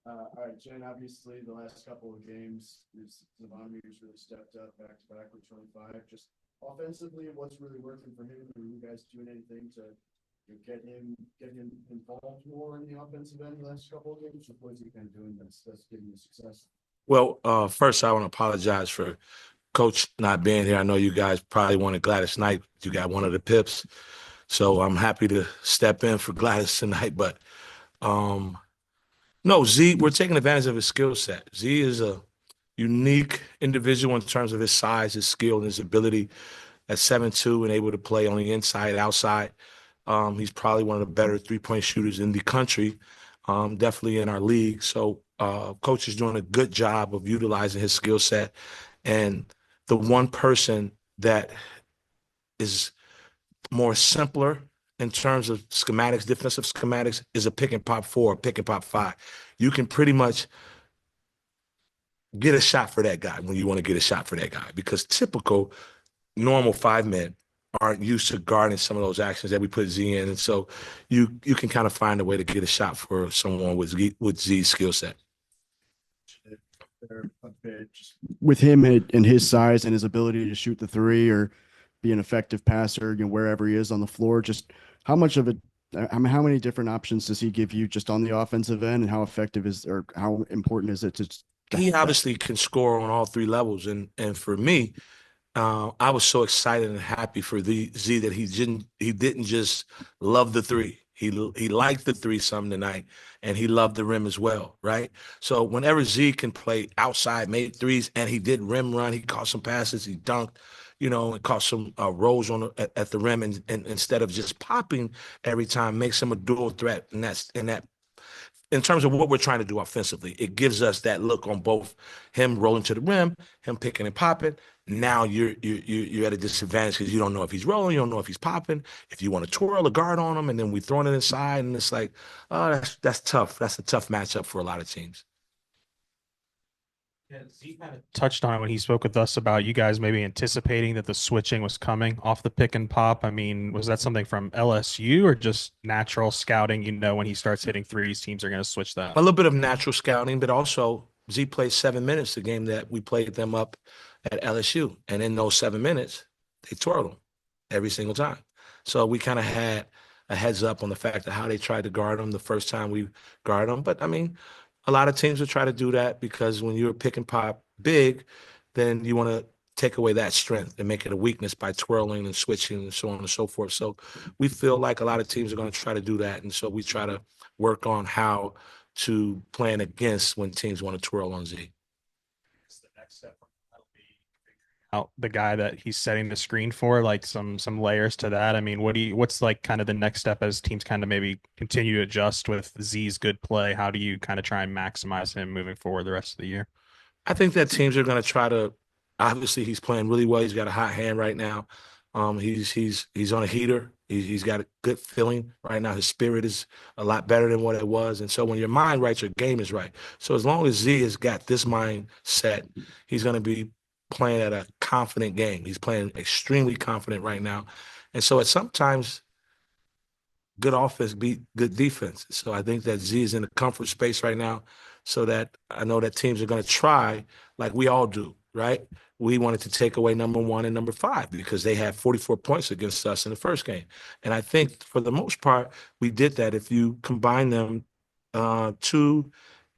All right, Jen, obviously the last couple of games, Zavoni's really stepped up back to back with 25. Just offensively, what's really working for him? Are you guys doing anything to get him involved more in the offensive end the last couple of games? Or what is he kind of doing that's giving you success? Well, first I want to apologize for Coach not being here. I know you guys probably wanted Gladys Knight. You got one of the pips. So I'm happy to step in for Gladys tonight. But no, Z, we're taking advantage of his skill set. Z is a unique individual in terms of his size, his skill, and his ability at 7'2" and able to play on the inside, outside. He's probably one of the better three-point shooters in the country, definitely in our league. So Coach is doing a good job of utilizing his skill set. And the one person that is more simpler in terms of schematics, defensive schematics, is a pick and pop 4, pick and pop 5. You can pretty much get a shot for that guy when you want to get a shot for that guy, because typical normal 5 men aren't used to guarding some of those actions that we put Z in. And so you can kind of find a way to get a shot for someone with Z's skill set. With him and his size and his ability to shoot the three or be an effective passer, wherever he is on the floor, just how much of it, I mean, how many different options does he give you just on the offensive end, and how effective is, or how important is it to? He obviously can score on all 3 levels. And for me, I was so excited and happy for Z that he didn't just love the 3. He liked the 3 some tonight, and he loved the rim as well, right? So whenever Z can play outside, made threes, and he did rim run, he caught some passes, he dunked, and caught some rolls at the rim, and instead of just popping every time, makes him a dual threat, and that. In terms of what we're trying to do offensively, it gives us that look on both him rolling to the rim, him picking and popping. Now you're at a disadvantage because you don't know if he's rolling, you don't know if he's popping. If you want to twirl a guard on him, and then we throwing it inside, and it's like, oh, that's tough. That's a tough matchup for a lot of teams. Yeah, Z kind of touched on it when he spoke with us about you guys maybe anticipating that the switching was coming off the pick and pop. I mean, was that something from LSU or just natural scouting? When he starts hitting threes, teams are going to switch that. A little bit of natural scouting, but also Z played 7 minutes the game that we played them up at LSU. And in those 7 minutes, they twirled them every single time. So we kind of had a heads up on the fact of how they tried to guard them the first time we guarded them. But, I mean, a lot of teams will try to do that because when you're pick and pop big, then you want to take away that strength and make it a weakness by twirling and switching and so on and so forth. So we feel like a lot of teams are going to try to do that. And so we try to work on how to plan against when teams want to twirl on Z. The next step will be figuring out the guy that he's setting the screen for, like some layers to that. I mean, what's like kind of the next step as teams kind of maybe continue to adjust with Z's good play? How do you kind of try and maximize him moving forward the rest of the year? I think that teams are going to try to. Obviously, he's playing really well. He's got a hot hand right now. He's on a heater. He's got a good feeling right now. His spirit is a lot better than what it was. And so when your mind right, your game is right. So as long as Z has got this mindset, he's going to be playing at a confident game. He's playing extremely confident right now. And so at sometimes good offense beat good defense. So I think that Z is in a comfort space right now, so that I know that teams are going to try, like we all do, right? We wanted to take away number 1 and number 5 because they had 44 points against us in the first game. And I think for the most part, we did that. If you combine them, 2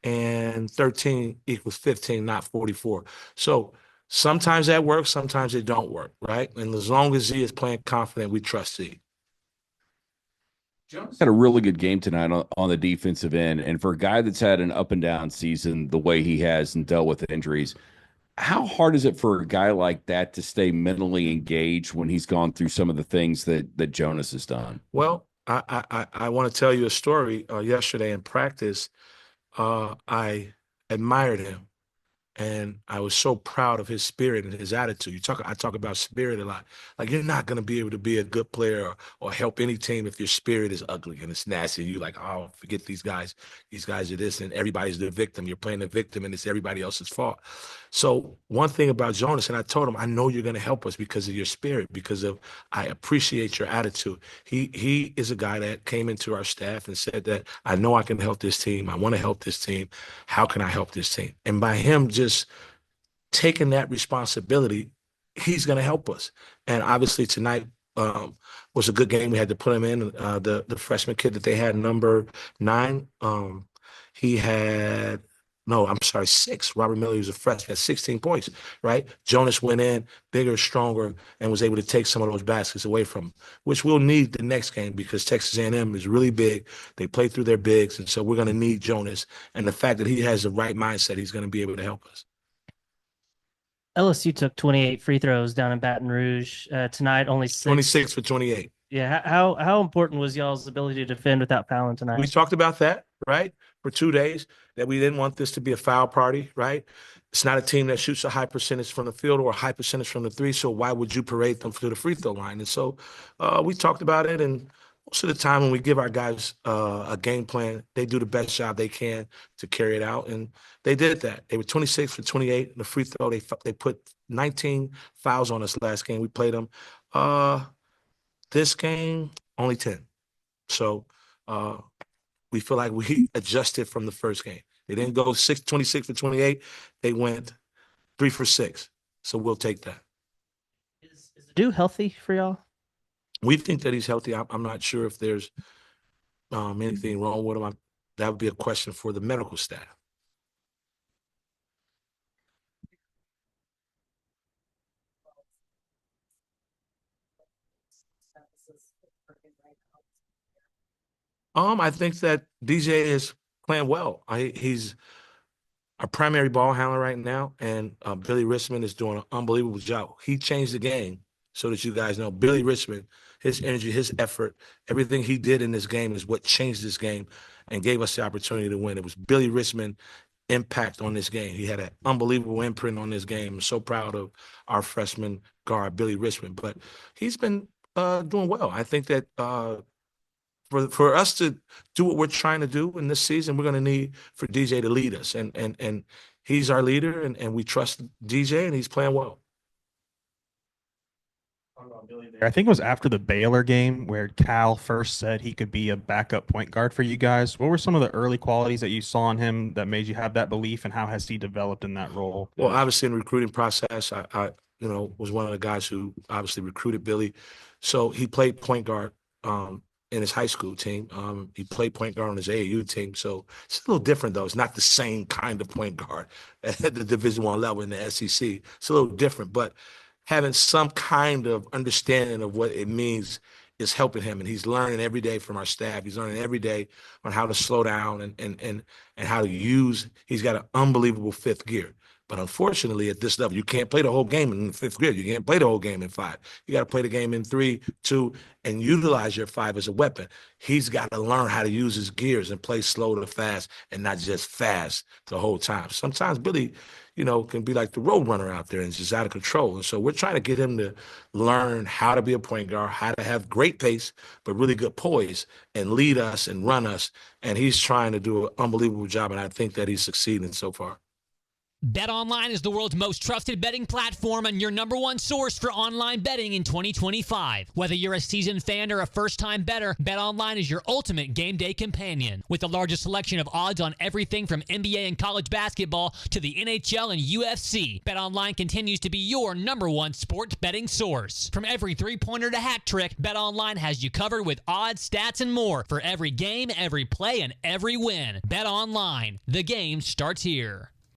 and 13 equals 15, not 44. So sometimes that works, sometimes it don't work, right? And as long as Z is playing confident, we trust Z. Jones had a really good game tonight on the defensive end. And for a guy that's had an up and down season the way he has and dealt with injuries, how hard is it for a guy like that to stay mentally engaged when he's gone through some of the things that Jonas has done? Well, I want to tell you a story. Yesterday in practice, I admired him And I was so proud of his spirit and his attitude. I talk about spirit a lot. Like, you're not going to be able to be a good player or help any team if your spirit is ugly and it's nasty. You like, oh, forget these guys. These guys are this, and everybody's the victim. You're playing the victim, and it's everybody else's fault. So one thing about Jonas, and I told him, I know you're going to help us because of your spirit, because of I appreciate your attitude. He is a guy that came into our staff and said that I know I can help this team. I want to help this team. How can I help this team? And by him just taking that responsibility, he's going to help us. And obviously tonight was a good game. We had to put him in. The freshman kid that they had, number 9, he had no, I'm sorry, 6. Robert Miller, he was a freshman, had 16 points, right? Jonas went in bigger, stronger, and was able to take some of those baskets away from him, which we'll need the next game because Texas A&M is really big. They play through their bigs, and so we're going to need Jonas. And the fact that he has the right mindset, he's going to be able to help us. LSU took 28 free throws down in Baton Rouge tonight, only 6. 26 for 28. Yeah, how important was y'all's ability to defend without fouling tonight? We talked about that, right, for 2 days, that we didn't want this to be a foul party, right? It's not a team that shoots a high percentage from the field or a high percentage from the 3, so why would you parade them to the free throw line? And so we talked about it, and most of the time when we give our guys a game plan, they do the best job they can to carry it out, and they did that. They were 26 for 28 in the free throw. They put 19 fouls on us last game. We played them. This game, only 10. So we feel like we adjusted from the first game. They didn't go 26 for 28. They went 3 for 6. So we'll take that. Is the dude healthy for y'all? We think that he's healthy. I'm not sure if there's anything wrong with him. That would be a question for the medical staff. I think that DJ is playing well. He's our primary ball handler right now, and Billy Richmond is doing an unbelievable job. He changed the game so that you guys know. Billy Richmond, his energy, his effort, everything he did in this game is what changed this game and gave us the opportunity to win. It was Billy Richmond impact on this game. He had an unbelievable imprint on this game. I'm so proud of our freshman guard, Billy Richmond. But he's been doing well. I think that for us to do what we're trying to do in this season, we're going to need for DJ to lead us. And he's our leader, and we trust DJ, and he's playing well. I think it was after the Baylor game where Cal first said he could be a backup point guard for you guys. What were some of the early qualities that you saw in him that made you have that belief, and how has he developed in that role? Well, obviously in the recruiting process, I was one of the guys who obviously recruited Billy. So he played point guard in his high school team. He played point guard on his AAU team. So it's a little different, though. It's not the same kind of point guard at the Division I level in the SEC. It's a little different, but having some kind of understanding of what it means is helping him. And he's learning every day from our staff. He's learning every day on how to slow down and how to use. He's got an unbelievable 5th gear. But unfortunately, at this level, you can't play the whole game in 5th grade. You can't play the whole game in 5. You got to play the game in 3, 2, and utilize your 5 as a weapon. He's got to learn how to use his gears and play slow to fast and not just fast the whole time. Sometimes Billy, can be like the road runner out there and it's just out of control. And so we're trying to get him to learn how to be a point guard, how to have great pace, but really good poise and lead us and run us. And he's trying to do an unbelievable job, and I think that he's succeeding so far. BetOnline is the world's most trusted betting platform and your number one source for online betting in 2025. Whether you're a seasoned fan or a first-time bettor, BetOnline is your ultimate game day companion. With the largest selection of odds on everything from NBA and college basketball to the NHL and UFC, BetOnline continues to be your number one sports betting source. From every three-pointer to hat trick, BetOnline has you covered with odds, stats, and more for every game, every play, and every win. BetOnline, the game starts here.